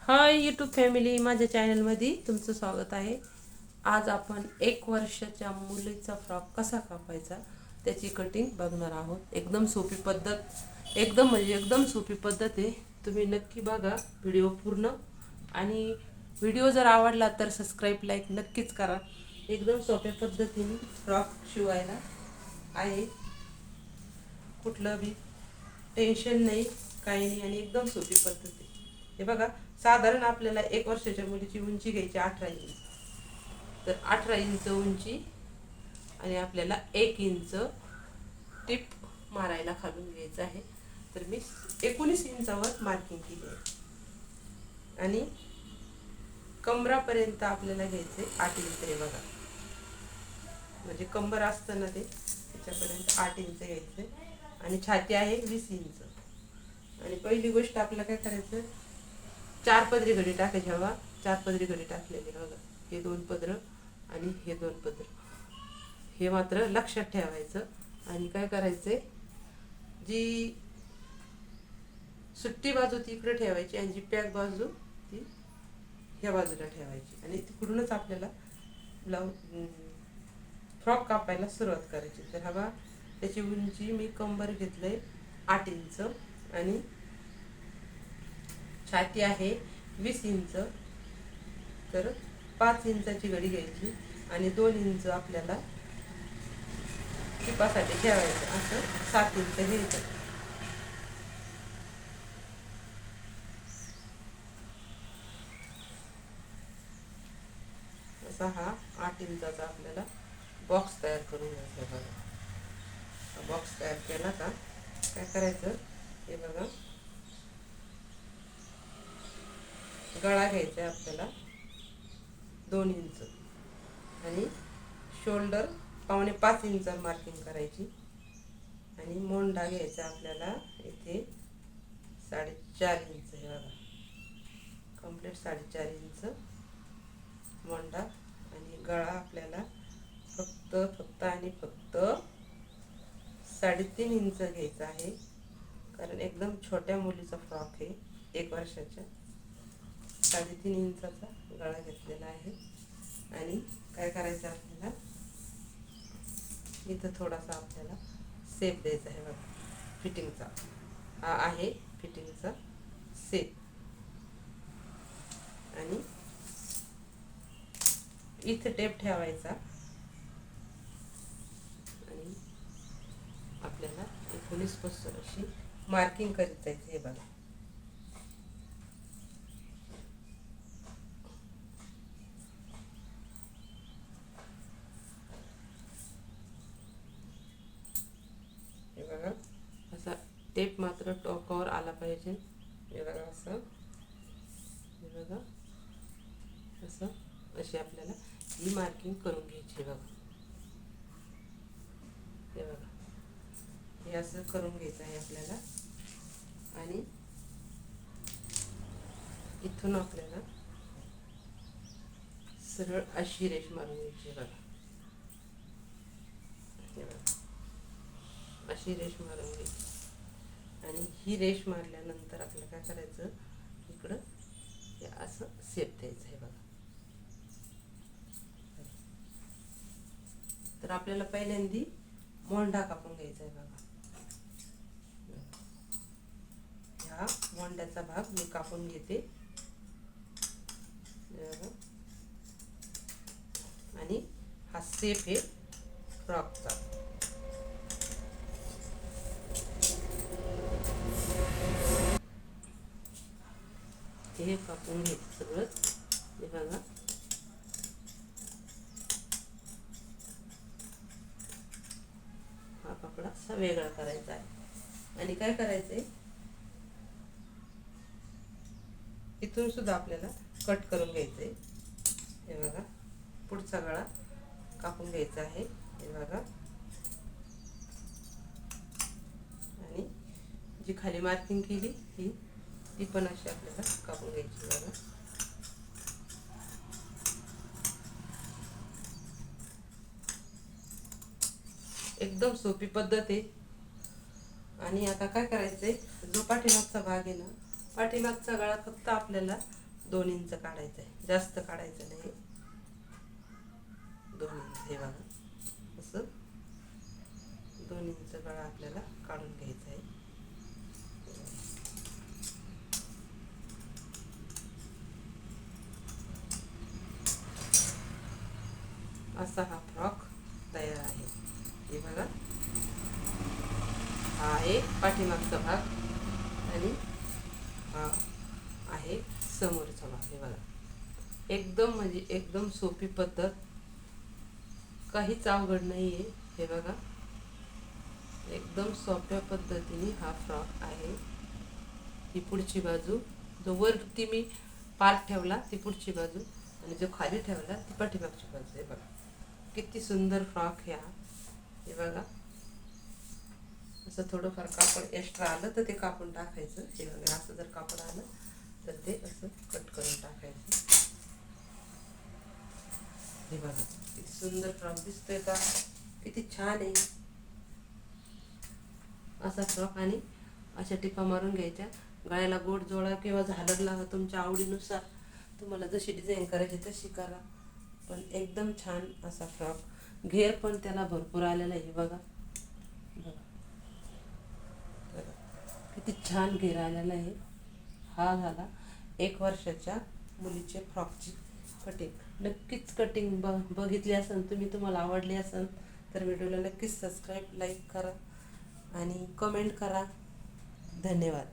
Hi YouTube family, माझ्या चॅनलमध्ये तुमचं स्वागत आहे. आज आपण 1 वर्षाच्या मुलीचा फ्रॉक कसा कापायचा त्याची कटिंग बघणार आहोत. एकदम सोपी पद्धत, एकदम सोपी पद्धत आहे. तुम्ही नक्की बघा व्हिडिओ पूर्ण. आणि व्हिडिओ जर आवडला तर सबस्क्राईब, लाईक नक्कीच करा. एकदम सोप्या पद्धतीने फ्रॉक शिवायला आहे. कुठलं बी टेन्शन नाही, काही नाही, आणि एकदम सोपी पद्धत आहे. हे बघा, साधारण आपल्याला 1 वर्षाच्या मुलीची उंची घ्यायची 18 इंच. तर 18 इंच उंची आणि आपल्याला 1 इंच टिप मारायला खालून घ्यायचं आहे. तर मी 19 इंचावर मार्किंग केली आहे. आणि कमरापर्यंत आपल्याला घ्यायचे 8 इंच. हे बघा, म्हणजे कंबर असतं ना ते, त्याच्यापर्यंत 8 इंच घ्यायचे. आणि छाती आहे 20 इंच. आणि पहिली गोष्ट आपल्याला काय करायचं, 4 पदरी घडी टाकायची. हवा 4 पदरी घडी टाकलेली बघा. हे 2 पदर आणि हे 2 पदर, हे मात्र लक्षात ठेवायचं. आणि काय करायचंय, जी सुट्टी बाजू ती इकडे ठेवायची आणि जी पॅक बाजू ती ह्या बाजूला ठेवायची. आणि तिकडूनच आपल्याला फ्रॉक कापायला सुरुवात करायची. तर हवा, त्याची उंची मी कंबर घेतलंय 8 इंच आणि छाती आहे 20 इंच. तर 5 इंचाची घडी घ्यायची आणि 2 इंच आपल्याला टिपासाठी ठेवायचं. असं 7 इंच घ्यायचं. असा हा 8 इंचाचा आपल्याला बॉक्स तयार करून घ्यायचा. बघा, बॉक्स तयार केला का काय करायचं, हे बघा, गळा घ्यायचा आहे आपल्याला 2 इंच आणि शोल्डर 4.5 इंचावर मार्किंग करायची. आणि मोंढा घ्यायचा आपल्याला इथे 4.5 इंच. हे बघा, कम्प्लीट 4.5 इंच मोंढा. आणि गळा आपल्याला फक्त 3.5 इंच घ्यायचा आहे. कारण एकदम छोट्या मुलीचा फ्रॉक आहे, 1 वर्षाच्या. 3.5 इंचाचा गळा घेतलेला आहे. आणि काय करायचं आपल्याला, इथं थोडासा आपल्याला सेप द्यायचा आहे. बघा, फिटिंगचा हा आहे, फिटिंगचा सेप. आणि इथं टेप ठेवायचा आणि आपल्याला 19 पासून अशी मार्किंग करीत जायची. हे बघा, हे बघा, असा टेप मात्र टोकावर आला पाहिजे. हे बघा, असं, हे बघा, असं अशी आपल्याला ही मार्किंग करून घ्यायची. बघा, हे बघा, हे असं करून घ्यायचं आहे आपल्याला. आणि इथून आपल्याला सरळ अशी रेष मारून घ्यायची. बघा, हे बघा, अशी रेष मारून घ्यायची. आणि ही रेष मारल्यानंतर आपल्याला काय करायचं, इकडं हे असं सेप द्यायचं आहे. बघा, तर आपल्याला पहिल्यांदी मोंढा कापून घ्यायचा आहे. बघा, ह्या मोंढ्याचा भाग मी कापून घेते. आणि हा सेप आहे फ्रॉकचा. हे कापून घ्यायचं सगळं. हे बघा, हा कपडा असा वेगळा करायचा आहे. आणि काय करायचंय, इथून सुद्धा आपल्याला कट करून घ्यायचंय. हे बघा, पुढचा गळा कापून घ्यायचा आहे. हे बघा, आणि जी खाली मार्किंग केली ती पण अशी आपल्याला कापून घ्यायची. बघा, एकदम सोपी पद्धत आहे. आणि आता काय करायचंय, जो पाठीमागचा भाग आहे ना, पाठीमागचा गळा फक्त आपल्याला 2 इंच काढायचं आहे, जास्त काढायचं नाही. 2 इंच हे बघा, असं 2 इंच गळा आपल्याला काढून घ्यायचा आहे. असा हा फ्रॉक तयार आहे. हे बघा, हा आहे पाठीमागचा भाग आणि हा आहे समोरचा भाग. हे बघा, एकदम म्हणजे एकदम सोपी पद्धत, काहीच अवघड नाही आहे. हे बघा, एकदम सोप्या पद्धतीने हा फ्रॉक आहे. ही पुढची बाजू, जो वरती मी पार्ट ठेवला ती पुढची बाजू आणि जो खाली ठेवला ती पाठीमागची बाजू. हे बघा, किती सुंदर फ्रॉक ह्या. हे बघा, असं थोडंफार कापड एक्स्ट्रा आलं तर ते कापून टाकायचं. हे बघा, असं जर कापड आलं तर ते असं कट करून टाकायचं. हे बघा, किती सुंदर फ्रॉक दिसतोय का, किती छान आहे असा फ्रॉक. आणि अशा टिपा मारून घ्यायच्या, गळ्याला गोड जोडा किंवा झालर लावा, तुमच्या आवडीनुसार तुम्हाला जशी डिझाईन करायची तशी करा. पण एकदम छान असा फ्रॉक, घेर पण त्याला भरपूर आलेला आहे. बघा बघा बघा, किती छान घेर आलेला आहे. हा झाला 1 वर्षाच्या मुलीचे फ्रॉकची कटिंग. नक्कीच कटिंग बघितली असेल तुम्ही, तुम्हाला आवडली असेल तर व्हिडिओला नक्कीच सबस्क्राईब, लाईक करा आणि कमेंट करा. धन्यवाद.